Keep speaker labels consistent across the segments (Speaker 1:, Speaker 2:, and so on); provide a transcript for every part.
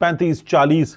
Speaker 1: 35-40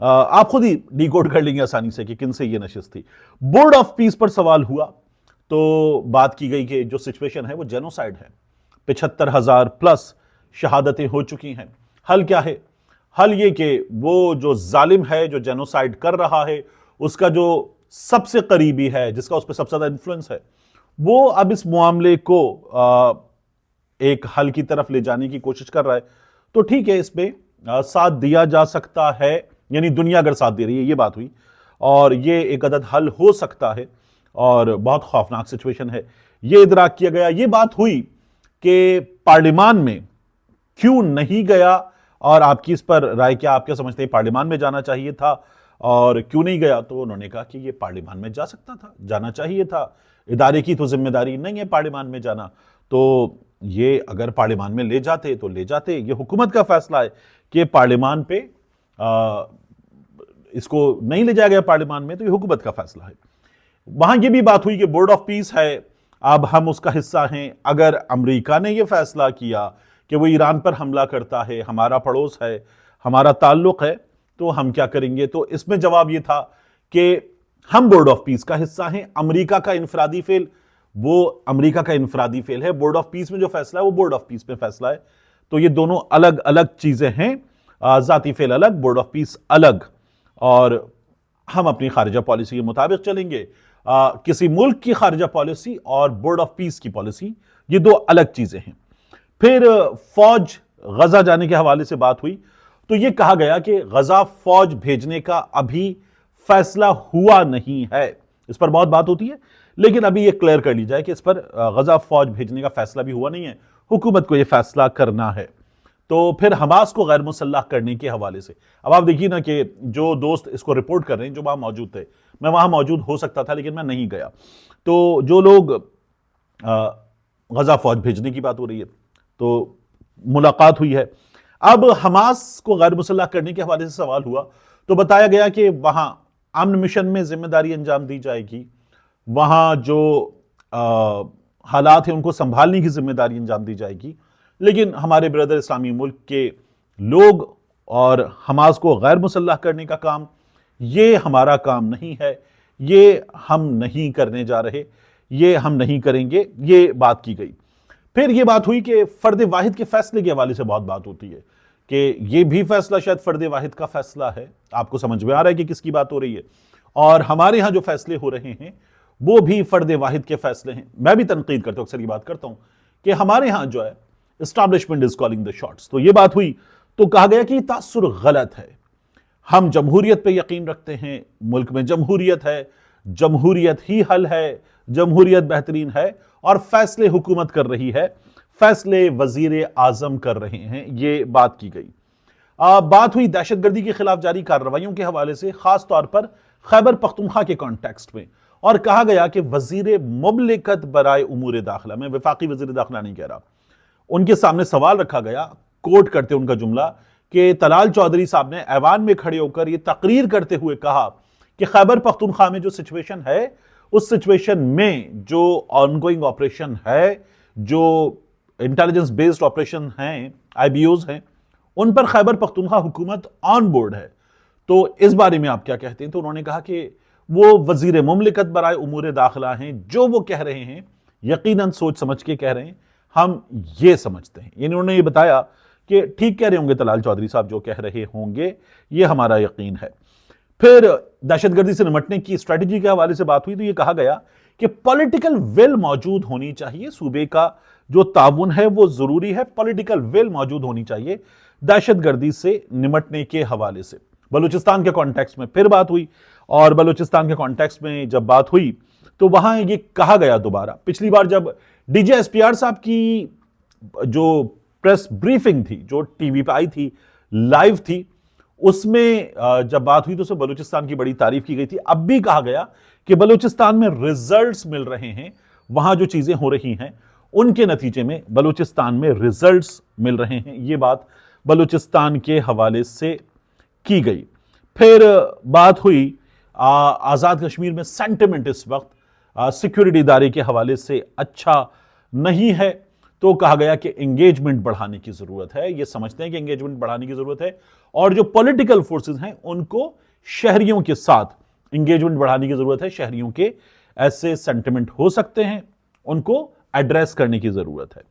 Speaker 1: آپ خود ہی D code کر لیں گے آسانی سے کہ کن سے یہ نشست تھی. بورڈ آف پیس پر سوال ہوا تو بات کی گئی کہ جو سچویشن ہے وہ جینوسائیڈ ہے. 75,000 پلس شہادتیں ہو چکی ہیں. حل کیا ہے؟ حل یہ کہ وہ جو ظالم ہے جو جینوسائیڈ کر رہا ہے اس کا جو سب سے قریبی ہے جس کا اس پہ سب سے زیادہ انفلوئنس ہے وہ اب اس معاملے کو ایک حل کی طرف لے جانے کی کوشش کر رہا ہے. تو ٹھیک ہے اس پہ ساتھ دیا جا سکتا ہے, یعنی دنیا اگر ساتھ دے رہی ہے یہ بات ہوئی اور یہ ایک عدد حل ہو سکتا ہے اور بہت خوفناک سچویشن ہے. یہ ادراک کیا گیا, یہ بات ہوئی کہ پارلیمان میں کیوں نہیں گیا اور آپ کی اس پر رائے کیا, آپ کیا سمجھتے ہیں پارلیمان میں جانا چاہیے تھا اور کیوں نہیں گیا؟ تو انہوں نے کہا کہ یہ پارلیمان میں جا سکتا تھا, جانا چاہیے تھا, ادارے کی تو ذمہ داری نہیں ہے پارلیمان میں جانا. تو یہ اگر پارلیمان میں لے جاتے تو لے جاتے, یہ حکومت کا فیصلہ ہے کہ پارلیمان پہ اس کو نہیں لے جایا گیا پارلیمان میں, تو یہ حکومت کا فیصلہ ہے. وہاں یہ بھی بات ہوئی کہ بورڈ آف پیس ہے, اب ہم اس کا حصہ ہیں. اگر امریکہ نے یہ فیصلہ کیا کہ وہ ایران پر حملہ کرتا ہے, ہمارا پڑوس ہے, ہمارا تعلق ہے, تو ہم کیا کریں گے؟ تو اس میں جواب یہ تھا کہ ہم بورڈ آف پیس کا حصہ ہیں. امریکہ کا انفرادی فعل وہ امریکہ کا انفرادی فعل ہے, بورڈ آف پیس میں جو فیصلہ ہے وہ بورڈ آف پیس میں فیصلہ ہے. تو یہ دونوں الگ الگ چیزیں ہیں, ذاتی فعل الگ, بورڈ آف پیس الگ, اور ہم اپنی خارجہ پالیسی کے مطابق چلیں گے. کسی ملک کی خارجہ پالیسی اور بورڈ آف پیس کی پالیسی یہ دو الگ چیزیں ہیں. پھر فوج غزہ جانے کے حوالے سے بات ہوئی تو یہ کہا گیا کہ غزہ فوج بھیجنے کا ابھی فیصلہ ہوا نہیں ہے. اس پر بہت بات ہوتی ہے لیکن ابھی یہ کلیئر کر لی جائے کہ اس پر غزہ فوج بھیجنے کا فیصلہ بھی ہوا نہیں ہے, حکومت کو یہ فیصلہ کرنا ہے. تو پھر حماس کو غیر مسلح کرنے کے حوالے سے اب آپ دیکھیے نا کہ جو دوست اس کو رپورٹ کر رہے ہیں جو وہاں موجود تھے, میں وہاں موجود ہو سکتا تھا لیکن میں نہیں گیا, تو جو لوگ غزہ فوج بھیجنے کی بات ہو رہی ہے تو ملاقات ہوئی ہے. اب حماس کو غیر مسلح کرنے کے حوالے سے سوال ہوا تو بتایا گیا کہ وہاں امن مشن میں ذمہ داری انجام دی جائے گی, وہاں جو حالات ہیں ان کو سنبھالنے کی ذمہ داری انجام دی جائے گی. لیکن ہمارے بردر اسلامی ملک کے لوگ اور حماس کو غیر مسلح کرنے کا کام یہ ہمارا کام نہیں ہے, یہ ہم نہیں کرنے جا رہے, یہ ہم نہیں کریں گے, یہ بات کی گئی. پھر یہ بات ہوئی کہ فرد واحد کے فیصلے کے حوالے سے بہت بات ہوتی ہے کہ یہ بھی فیصلہ شاید فرد واحد کا فیصلہ ہے. آپ کو سمجھ میں آ رہا ہے کہ کس کی بات ہو رہی ہے, اور ہمارے ہاں جو فیصلے ہو رہے ہیں وہ بھی فرد واحد کے فیصلے ہیں. میں بھی تنقید کرتا ہوں, اکثر یہ بات کرتا ہوں کہ ہمارے ہاں جو ہے establishment is calling the shots. تو یہ بات ہوئی تو کہا گیا کہ یہ تاثر غلط ہے, ہم جمہوریت پہ یقین رکھتے ہیں, ملک میں جمہوریت ہے, جمہوریت ہی حل ہے, جمہوریت بہترین ہے, اور فیصلے حکومت کر رہی ہے, فیصلے وزیر اعظم کر رہے ہیں, یہ بات کی گئی. بات ہوئی دہشت گردی کے خلاف جاری کارروائیوں کے حوالے سے, خاص طور پر خیبر پختونخوا کے کانٹیکسٹ میں, اور کہا گیا کہ وزیر مملکت برائے امور داخلہ, میں وفاقی وزیر داخلہ نہیں کہہ رہا, ان کے سامنے سوال رکھا گیا, کوٹ کرتے ان کا جملہ, کہ طلال چودھری صاحب نے ایوان میں کھڑے ہو کر یہ تقریر کرتے ہوئے کہا کہ خیبر پختونخوا میں جو سچویشن ہے اس سچویشن میں جو آن گوئنگ آپریشن ہے, جو انٹیلیجنس بیسڈ آپریشن ہیں, آئی بی اوز ہیں, ان پر خیبر پختونخوا حکومت آن بورڈ ہے. تو اس بارے میں آپ کیا کہتے ہیں؟ تو انہوں نے کہا کہ وہ وزیر مملکت برائے امور داخلہ ہیں, جو وہ کہہ رہے ہیں یقیناً سوچ سمجھ کے کہہ رہے ہیں, ہم یہ سمجھتے ہیں. یعنی انہوں نے یہ بتایا کہ ٹھیک کہہ رہے ہوں گے طلال چودھری صاحب جو کہہ رہے ہوں گے, یہ ہمارا یقین ہے. پھر دہشت گردی سے نمٹنے کی اسٹریٹجی کے حوالے سے بات ہوئی تو یہ کہا گیا کہ پولیٹیکل ول موجود ہونی چاہیے, صوبے کا جو تعاون ہے وہ ضروری ہے, پولیٹیکل ول موجود ہونی چاہیے دہشت گردی سے نمٹنے کے حوالے سے. بلوچستان کے کانٹیکسٹ میں پھر بات ہوئی, اور بلوچستان کے کانٹیکسٹ میں جب بات ہوئی تو وہاں یہ کہا گیا دوبارہ, پچھلی بار جب D J S P R صاحب کی جو پریس بریفنگ تھی جو ٹی وی پہ آئی تھی, لائیو تھی, اس میں جب بات ہوئی تو اسے بلوچستان کی بڑی تعریف کی گئی تھی. اب بھی کہا گیا کہ بلوچستان میں ریزلٹس مل رہے ہیں, وہاں جو چیزیں ہو رہی ہیں ان کے نتیجے میں بلوچستان میں ریزلٹس مل رہے ہیں, یہ بات بلوچستان کے حوالے سے کی گئی. پھر بات ہوئی آزاد کشمیر میں سینٹیمنٹ اس وقت سیکیورٹی ادارے کے حوالے سے اچھا نہیں ہے, تو کہا گیا کہ انگیجمنٹ بڑھانے کی ضرورت ہے. یہ سمجھتے ہیں کہ انگیجمنٹ بڑھانے کی ضرورت ہے اور جو پولیٹیکل فورسز ہیں ان کو شہریوں کے ساتھ انگیجمنٹ بڑھانے کی ضرورت ہے. شہریوں کے ایسے سینٹیمنٹ ہو سکتے ہیں, ان کو ایڈریس کرنے کی ضرورت ہے.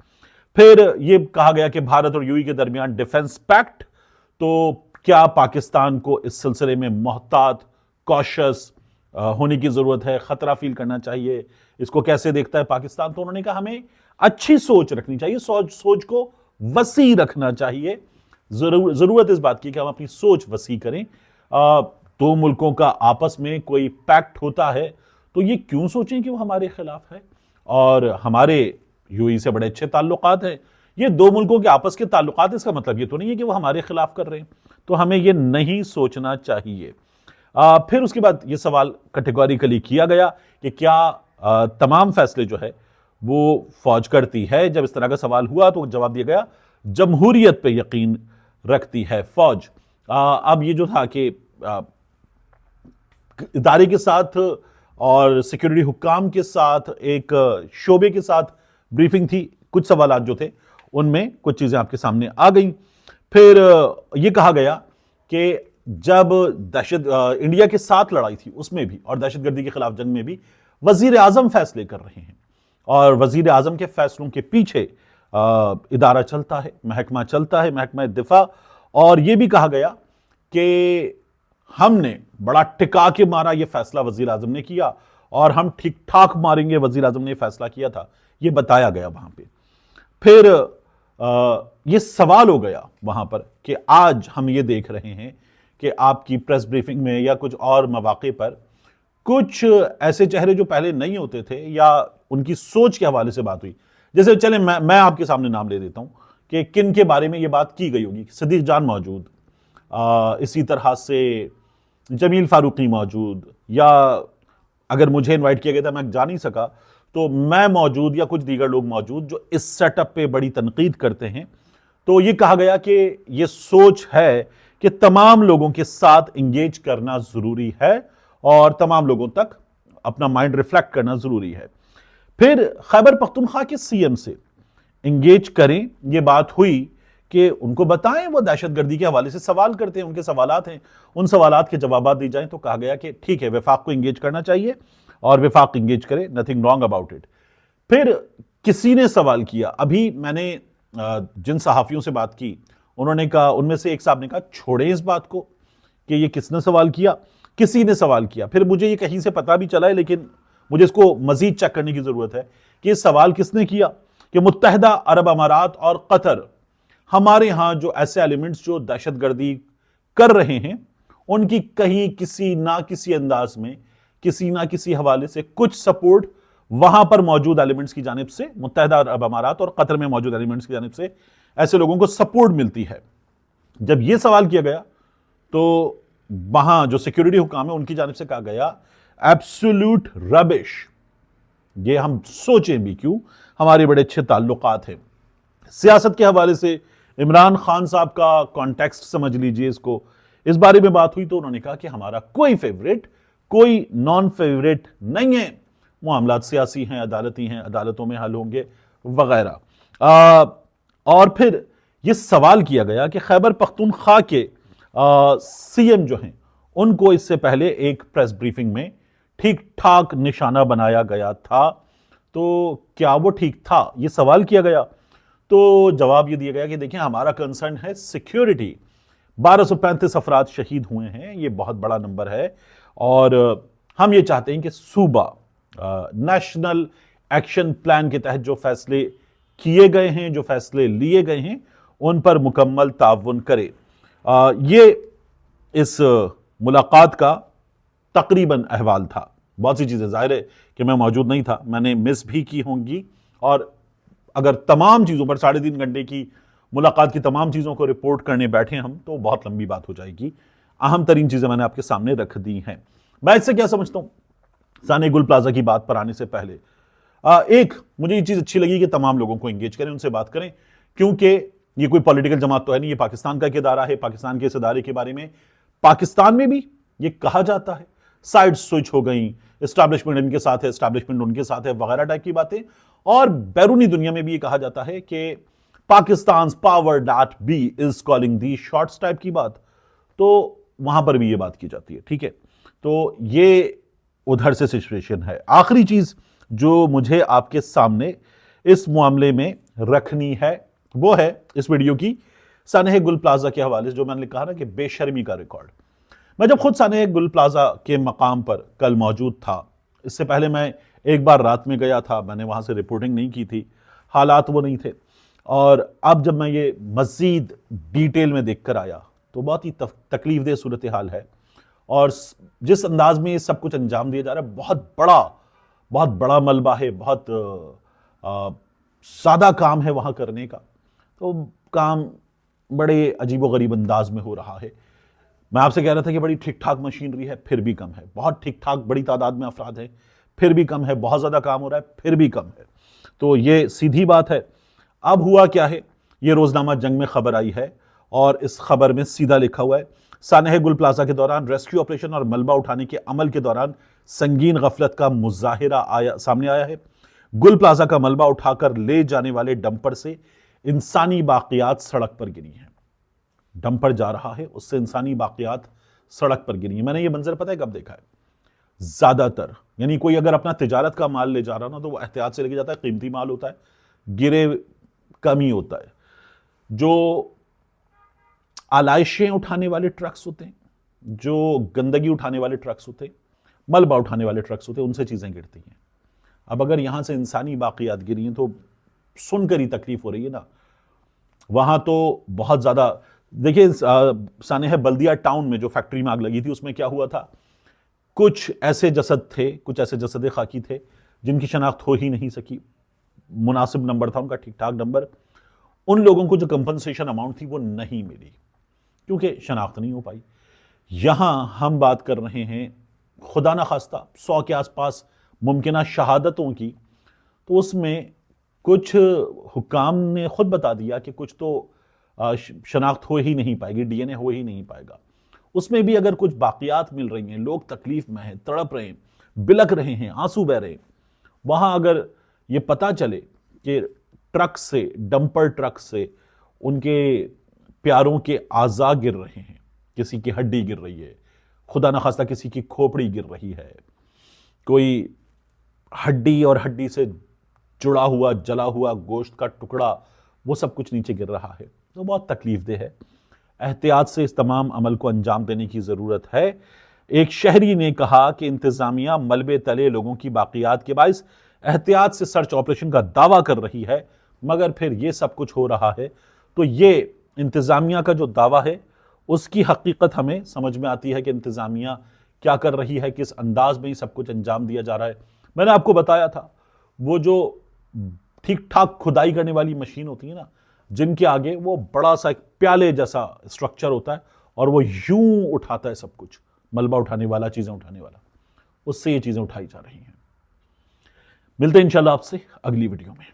Speaker 1: پھر یہ کہا گیا کہ بھارت اور UAE کے درمیان ڈیفنس پیکٹ, تو کیا پاکستان کو اس سلسلے میں محتاط, کوشس ہونے کی ضرورت ہے, خطرہ فیل کرنا چاہیے, اس کو کیسے دیکھتا ہے پاکستان. تو انہوں نے کہا ہمیں اچھی سوچ رکھنی چاہیے, سوچ کو وسیع رکھنا چاہیے. ضرورت اس بات کی کہ ہم اپنی سوچ وسیع کریں. دو ملکوں کا آپس میں کوئی پیکٹ ہوتا ہے تو یہ کیوں سوچیں کہ وہ ہمارے خلاف ہے, اور ہمارے UAE سے بڑے اچھے تعلقات ہیں. یہ دو ملکوں کے آپس کے تعلقات, اس کا مطلب یہ تو نہیں ہے کہ وہ ہمارے خلاف کر رہے ہیں, تو ہمیں یہ نہیں سوچنا چاہیے. پھر اس کے بعد یہ سوال کیٹیگوریکلی کیا گیا کہ کیا تمام فیصلے جو ہے وہ فوج کرتی ہے. جب اس طرح کا سوال ہوا تو جواب دیا گیا جمہوریت پہ یقین رکھتی ہے فوج. اب یہ جو تھا کہ ادارے کے ساتھ اور سیکیورٹی حکام کے ساتھ ایک شعبے کے ساتھ بریفنگ تھی, کچھ سوالات جو تھے ان میں کچھ چیزیں آپ کے سامنے آ گئیں. پھر یہ کہا گیا کہ جب انڈیا کے ساتھ لڑائی تھی اس میں بھی, اور دہشت گردی کے خلاف جنگ میں بھی, وزیر اعظم فیصلے کر رہے ہیں, اور وزیر اعظم کے فیصلوں کے پیچھے ادارہ چلتا ہے, محکمہ چلتا ہے, محکمہ دفاع. اور یہ بھی کہا گیا کہ ہم نے بڑا ٹکا کے مارا یہ فیصلہ وزیر اعظم نے کیا, اور ہم ٹھیک ٹھاک ماریں گے, وزیر اعظم نے یہ فیصلہ کیا تھا, یہ بتایا گیا وہاں پہ. پھر یہ سوال ہو گیا وہاں پر کہ آج ہم یہ دیکھ رہے ہیں کہ آپ کی پریس بریفنگ میں یا کچھ اور مواقع پر کچھ ایسے چہرے جو پہلے نہیں ہوتے تھے یا ان کی سوچ کے حوالے سے بات ہوئی. جیسے چلیں میں آپ کے سامنے نام لے دیتا ہوں کہ کن کے بارے میں یہ بات کی گئی ہوگی. صدیق جان موجود, اسی طرح سے جمیل فاروقی موجود, یا اگر مجھے انوائٹ کیا گیا تھا میں جا نہیں سکا تو میں موجود, یا کچھ دیگر لوگ موجود جو اس سیٹ اپ پہ بڑی تنقید کرتے ہیں. تو یہ کہا گیا کہ یہ سوچ ہے کہ تمام لوگوں کے ساتھ انگیج کرنا ضروری ہے اور تمام لوگوں تک اپنا مائنڈ ریفلیکٹ کرنا ضروری ہے. پھر خیبر پختونخوا کے CM سے انگیج کریں, یہ بات ہوئی کہ ان کو بتائیں وہ دہشت گردی کے حوالے سے سوال کرتے ہیں, ان کے سوالات ہیں, ان سوالات کے جوابات دی جائیں. تو کہا گیا کہ ٹھیک ہے, وفاق کو انگیج کرنا چاہیے اور وفاق انگیج کرے, نتھنگ رانگ اباؤٹ اٹ. پھر کسی نے سوال کیا, ابھی میں نے جن صحافیوں سے بات کی انہوں نے کہا, ان میں سے ایک صاحب نے کہا چھوڑیں اس بات کو کہ یہ کس نے سوال کیا. کسی نے سوال کیا, پھر مجھے یہ کہیں سے پتا بھی چلا ہے لیکن مجھے اس کو مزید چیک کرنے کی ضرورت ہے کہ یہ سوال کس نے کیا, کہ متحدہ عرب امارات اور قطر, ہمارے ہاں جو ایسے ایلیمنٹس جو دہشت گردی کر رہے ہیں ان کی کہیں کسی نہ کسی انداز میں کسی نہ کسی حوالے سے کچھ سپورٹ وہاں پر موجود ایلیمنٹس کی جانب سے, متحدہ عرب امارات اور قطر میں موجود ایلیمنٹس کی جانب سے ایسے لوگوں کو سپورٹ ملتی ہے. جب یہ سوال کیا گیا تو وہاں جو سیکیورٹی حکام ہے ان کی جانب سے کہا گیا ایبسولوٹ ربش, یہ ہم سوچیں بھی کیوں, ہمارے بڑے اچھے تعلقات ہیں. سیاست کے حوالے سے عمران خان صاحب کا کانٹیکسٹ سمجھ لیجئے اس کو, اس بارے میں بات ہوئی تو انہوں نے کہا کہ ہمارا کوئی فیوریٹ کوئی نان فیوریٹ نہیں ہے, معاملات سیاسی ہیں, عدالتی ہیں, عدالتوں میں حل ہوں گے وغیرہ. اور پھر یہ سوال کیا گیا کہ خیبر پختونخوا کے CM جو ہیں ان کو اس سے پہلے ایک پریس بریفنگ میں ٹھیک ٹھاک نشانہ بنایا گیا تھا, تو کیا وہ ٹھیک تھا, یہ سوال کیا گیا. تو جواب یہ دیا گیا کہ دیکھیں ہمارا کنسرن ہے سیکیورٹی, 1235 افراد شہید ہوئے ہیں, یہ بہت بڑا نمبر ہے, اور ہم یہ چاہتے ہیں کہ صوبہ نیشنل ایکشن پلان کے تحت جو فیصلے کیے گئے ہیں, جو فیصلے لیے گئے ہیں ان پر مکمل تعاون کرے. یہ اس ملاقات کا تقریباً احوال تھا. بہت سی چیزیں ظاہر ہے کہ میں موجود نہیں تھا, میں نے مس بھی کی ہوں گی, اور اگر تمام چیزوں پر 3.5 گھنٹے کی ملاقات کی تمام چیزوں کو رپورٹ کرنے بیٹھے ہم تو بہت لمبی بات ہو جائے گی. اہم ترین چیزیں میں نے آپ کے سامنے رکھ دی ہیں. میں اس سے کیا سمجھتا ہوں, ثانی گل پلازا کی بات پر آنے سے پہلے ایک مجھے یہ چیز اچھی لگی کہ تمام لوگوں کو انگیج کریں, ان سے بات کریں, کیونکہ یہ کوئی پولیٹیکل جماعت تو ہے نہیں, یہ پاکستان کا ایک ادارہ ہے. پاکستان کے اس ادارے کے بارے میں پاکستان میں بھی یہ کہا جاتا ہے, سائڈ سوئچ ہو گئیں, اسٹیبلشمنٹ ان کے ساتھ ہے، اسٹیبلشمنٹ ان کے ساتھ ہے، وغیرہ ٹائپ کی باتیں. اور بیرونی دنیا میں بھی یہ کہا جاتا ہے کہ پاکستان's power that be is calling the shots type کی بات، تو وہاں پر بھی یہ بات کی جاتی ہے. ٹھیک ہے، تو یہ ادھر سے سچویشن ہے. آخری چیز جو مجھے آپ کے سامنے اس معاملے میں رکھنی ہے وہ ہے اس ویڈیو کی سانحہ گل پلازا کے حوالے سے، جو میں نے کہا نا کہ بے شرمی کا ریکارڈ. میں جب خود سانحہ گل پلازا کے مقام پر کل موجود تھا، اس سے پہلے میں ایک بار رات میں گیا تھا، میں نے وہاں سے رپورٹنگ نہیں کی تھی، حالات وہ نہیں تھے. اور اب جب میں یہ مزید ڈیٹیل میں دیکھ کر آیا تو بہت ہی تکلیف دہ صورتحال ہے. اور جس انداز میں یہ سب کچھ انجام دیا جا رہا ہے، بہت بڑا ملبہ ہے، بہت سادہ کام ہے وہاں کرنے کا. تو کام بڑے عجیب و غریب انداز میں ہو رہا ہے. میں آپ سے کہہ رہا تھا کہ بڑی ٹھیک ٹھاک مشینری ہے، پھر بھی کم ہے. بہت ٹھیک ٹھاک بڑی تعداد میں افراد ہیں، پھر بھی کم ہے. بہت زیادہ کام ہو رہا ہے، پھر بھی کم ہے. تو یہ سیدھی بات ہے. اب ہوا کیا ہے، یہ روزنامہ جنگ میں خبر آئی ہے اور اس خبر میں سیدھا لکھا ہوا ہے: سانحہ گل پلازا کے دوران ریسکیو آپریشن اور ملبہ اٹھانے کے عمل کے دوران سنگین غفلت کا مظاہرہ سامنے آیا ہے. گل پلازا کا ملبہ اٹھا کر لے جانے والے ڈمپر سے انسانی باقیات سڑک پر گری ہیں. ڈمپر جا رہا ہے، اس سے انسانی باقیات سڑک پر گری ہیں. میں نے یہ منظر پتہ ہے کب دیکھا ہے؟ زیادہ تر یعنی کوئی اگر اپنا تجارت کا مال لے جا رہا نا تو وہ احتیاط سے لے کے جاتا ہے، قیمتی مال ہوتا ہے، گرے کم ہی ہوتا ہے. جو آلائشیں اٹھانے والے ٹرکس ہوتے ہیں، جو گندگی اٹھانے والے ٹرکس ہوتے ہیں، ملبہ اٹھانے والے ٹرکس ہوتے ہیں، ان سے چیزیں گرتی ہیں. اب اگر یہاں سے انسانی باقیات گری ہیں تو سن کر ہی تکلیف ہو رہی ہے نا. وہاں تو بہت زیادہ دیکھیں، سانحہ بلدیہ ٹاؤن میں جو فیکٹری میں آگ لگی تھی اس میں کیا ہوا تھا، کچھ ایسے جسد تھے، کچھ ایسے جسد خاکی تھے جن کی شناخت ہو ہی نہیں سکی. مناسب نمبر تھا ان کا، ٹھیک ٹھاک نمبر. ان لوگوں کو جو کمپنسیشن اماؤنٹ تھی وہ نہیں ملی کیونکہ شناخت نہیں ہو پائی. یہاں ہم بات کر رہے ہیں خدا نہ خواستہ 100 کے آس پاس ممکنہ شہادتوں کی، تو اس میں کچھ حکام نے خود بتا دیا کہ کچھ تو شناخت ہو ہی نہیں پائے گی، ڈی این اے ہو ہی نہیں پائے گا. اس میں بھی اگر کچھ باقیات مل رہی ہیں، لوگ تکلیف میں ہیں، تڑپ رہے ہیں، بلک رہے ہیں، آنسو بہ رہے ہیں، وہاں اگر یہ پتا چلے کہ ٹرک سے، ڈمپر ٹرک سے ان کے پیاروں کے اعضاء گر رہے ہیں، کسی کی ہڈی گر رہی ہے، خدا نہ خواستہ کسی کی کھوپڑی گر رہی ہے، کوئی ہڈی اور ہڈی سے جڑا ہوا جلا ہوا گوشت کا ٹکڑا وہ سب کچھ نیچے گر رہا ہے، تو بہت تکلیف دہ ہے. احتیاط سے اس تمام عمل کو انجام دینے کی ضرورت ہے. ایک شہری نے کہا کہ انتظامیہ ملبے تلے لوگوں کی باقیات کے باعث احتیاط سے سرچ آپریشن کا دعویٰ کر رہی ہے، مگر پھر یہ سب کچھ ہو رہا ہے. تو یہ انتظامیہ کا جو دعویٰ ہے اس کی حقیقت ہمیں سمجھ میں آتی ہے کہ انتظامیہ کیا کر رہی ہے، کس انداز میں یہ سب کچھ انجام دیا جا رہا ہے. میں نے آپ کو بتایا تھا وہ جو ٹھیک ٹھاک کھدائی کرنے والی مشین ہوتی ہے نا، جن کے آگے وہ بڑا سا ایک پیالے جیسا اسٹرکچر ہوتا ہے اور وہ یوں اٹھاتا ہے سب کچھ، ملبہ اٹھانے والا، چیزیں اٹھانے والا، اس سے یہ چیزیں اٹھائی جا رہی ہیں. ملتے ہیں انشاءاللہ آپ سے اگلی ویڈیو میں.